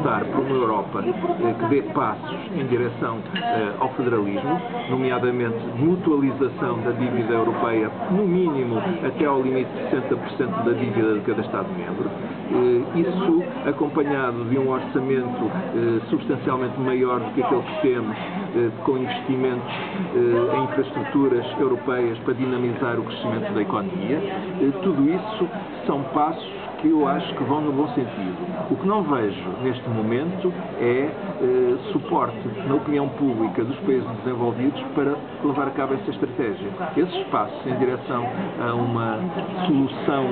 lutar por uma Europa que dê passos em direção ao federalismo, nomeadamente mutualização da dívida europeia, no mínimo até ao limite de 60% da dívida de cada Estado-membro. Isso acompanhado de um orçamento substancialmente maior do que aquele que temos, com investimentos em infraestruturas europeias para dinamizar o crescimento da economia. Tudo isso são passos que eu acho que vão no bom sentido. O que não vejo neste momento é suporte na opinião pública dos países desenvolvidos para levar a cabo essa estratégia. Esses passos em direção a uma solução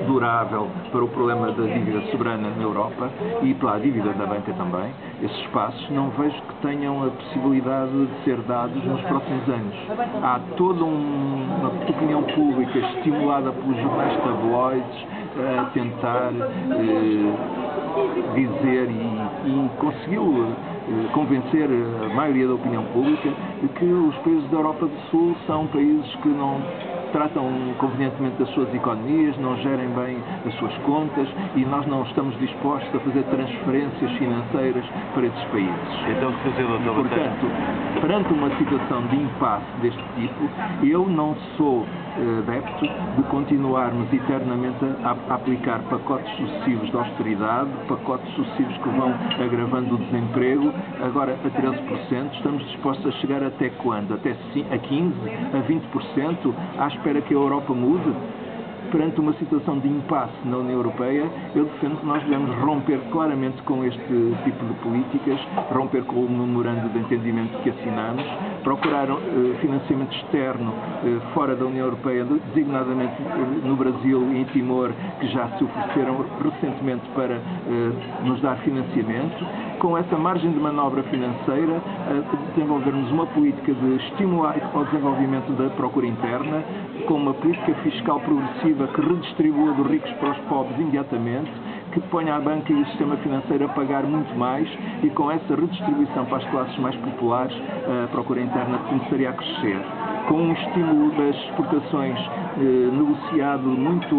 durável para o problema da dívida soberana na Europa e para a dívida da banca também, esses passos não vejo que tenham a possibilidade de ser dados nos próximos anos. Há toda uma opinião pública estimulada pelos jornais tabloides a tentar dizer e conseguiu convencer a maioria da opinião pública de que os países da Europa do Sul são países que não tratam convenientemente das suas economias, não gerem bem as suas contas e nós não estamos dispostos a fazer transferências financeiras para esses países. Então, o que fazer, Dr. Botelho? Portanto, perante uma situação de impasse deste tipo, eu não sou adepto de continuarmos eternamente a aplicar pacotes sucessivos de austeridade, pacotes sucessivos que vão agravando o desemprego, agora a 13%, estamos dispostos a chegar até quando? Até a 15%, a 20%, à espera que a Europa mude? Perante uma situação de impasse na União Europeia, eu defendo que nós devemos romper claramente com este tipo de políticas, romper com o memorando de entendimento que assinamos, procurar financiamento externo fora da União Europeia, designadamente no Brasil e em Timor, que já se ofereceram recentemente para nos dar financiamento. Com essa margem de manobra financeira, desenvolvermos uma política de estimular ao desenvolvimento da procura interna, com uma política fiscal progressiva que redistribua dos ricos para os pobres imediatamente, que ponha a banca e o sistema financeiro a pagar muito mais e com essa redistribuição para as classes mais populares, a procura interna começaria a crescer. Com um estímulo das exportações negociado muito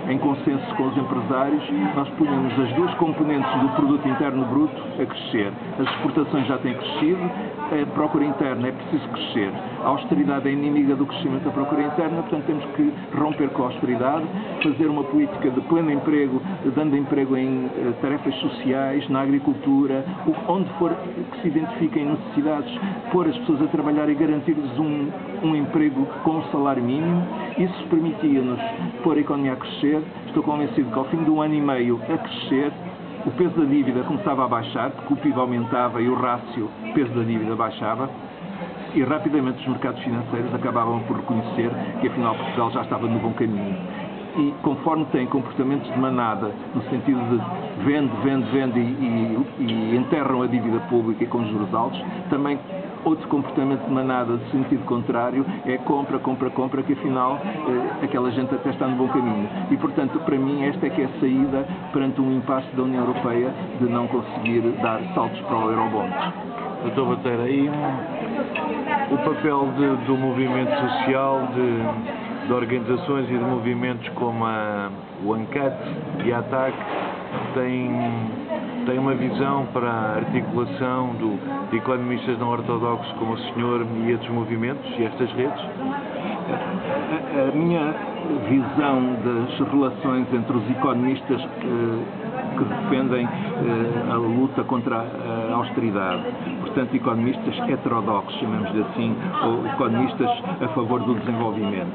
em consenso com os empresários, nós punhamos as duas componentes do produto interno bruto a crescer. As exportações já têm crescido, a procura interna é preciso crescer. A austeridade é inimiga do crescimento da procura interna, portanto temos que romper com a austeridade, fazer uma política de pleno emprego, dando emprego em tarefas sociais, na agricultura, onde for que se identifiquem necessidades, pôr as pessoas a trabalhar e garantir-lhes um emprego com um salário mínimo. Isso permitia-nos pôr a economia a crescer. Estou convencido que ao fim de um ano e meio a crescer, o peso da dívida começava a baixar, porque o PIB aumentava e o rácio peso da dívida baixava, e rapidamente os mercados financeiros acabavam por reconhecer que afinal Portugal já estava no bom caminho. E conforme tem comportamentos de manada, no sentido de vende e enterram a dívida pública com juros altos, também outro comportamento de manada de sentido contrário é compra, que afinal aquela gente até está no bom caminho. E, portanto, para mim, esta é que é a saída perante um impasse da União Europeia de não conseguir dar saltos para o Eurobond. Dr. Botelho, e o papel do movimento social, de organizações e de movimentos como o ANCAT e a ATAC tem uma visão para a articulação de economistas não ortodoxos como o senhor e estes movimentos e estas redes? A minha visão das relações entre os economistas que defendem a luta contra a austeridade, portanto, economistas heterodoxos, chamemos-lhe assim, ou economistas a favor do desenvolvimento.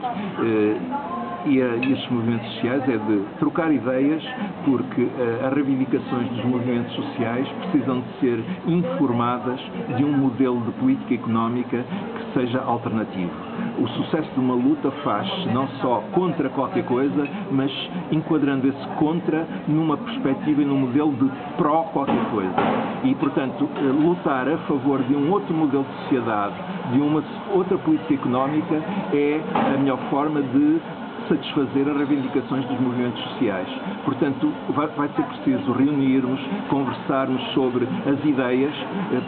E esses movimentos sociais é de trocar ideias, porque as reivindicações dos movimentos sociais precisam de ser informadas de um modelo de política económica que seja alternativo. O sucesso de uma luta faz-se não só contra qualquer coisa, mas enquadrando esse contra numa perspectiva e num modelo de pró qualquer coisa. E, portanto, lutar a favor de um outro modelo de sociedade, de uma outra política económica, é a melhor forma de satisfazer as reivindicações dos movimentos sociais. Portanto, vai ser preciso reunirmos, conversarmos sobre as ideias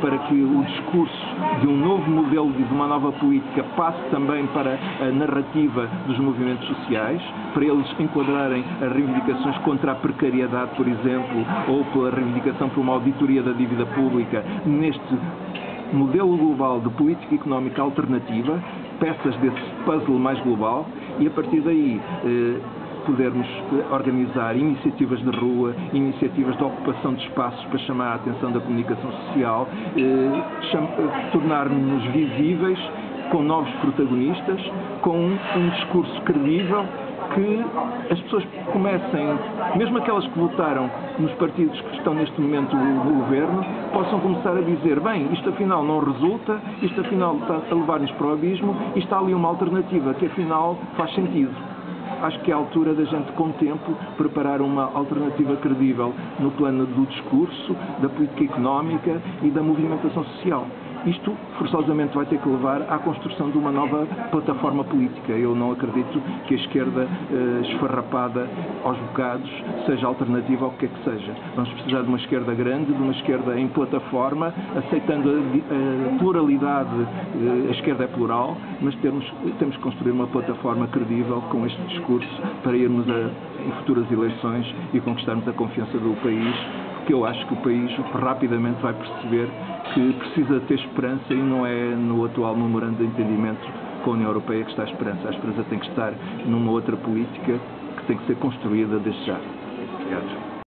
para que o discurso de um novo modelo e de uma nova política passe também para a narrativa dos movimentos sociais, para eles enquadrarem as reivindicações contra a precariedade, por exemplo, ou pela reivindicação por uma auditoria da dívida pública neste modelo global de política económica alternativa, peças desse puzzle mais global, e a partir daí podermos organizar iniciativas de rua, iniciativas de ocupação de espaços para chamar a atenção da comunicação social, tornar-nos visíveis com novos protagonistas, com um discurso credível, que as pessoas comecem, mesmo aquelas que votaram nos partidos que estão neste momento no governo, possam começar a dizer, bem, isto afinal não resulta, isto afinal está a levar-nos para o abismo, e está ali uma alternativa que afinal faz sentido. Acho que é a altura da gente, com o tempo, preparar uma alternativa credível no plano do discurso, da política económica e da movimentação social. Isto, forçosamente, vai ter que levar à construção de uma nova plataforma política. Eu não acredito que a esquerda esfarrapada aos bocados seja alternativa ao que quer que seja. Vamos precisar de uma esquerda grande, de uma esquerda em plataforma, aceitando a pluralidade. A esquerda é plural, mas temos que construir uma plataforma credível com este discurso para irmos em futuras eleições e conquistarmos a confiança do país, porque eu acho que o país rapidamente vai perceber que precisa ter esperança, e não é no atual memorando de entendimento com a União Europeia que está a esperança. A esperança tem que estar numa outra política que tem que ser construída desde já. Obrigado.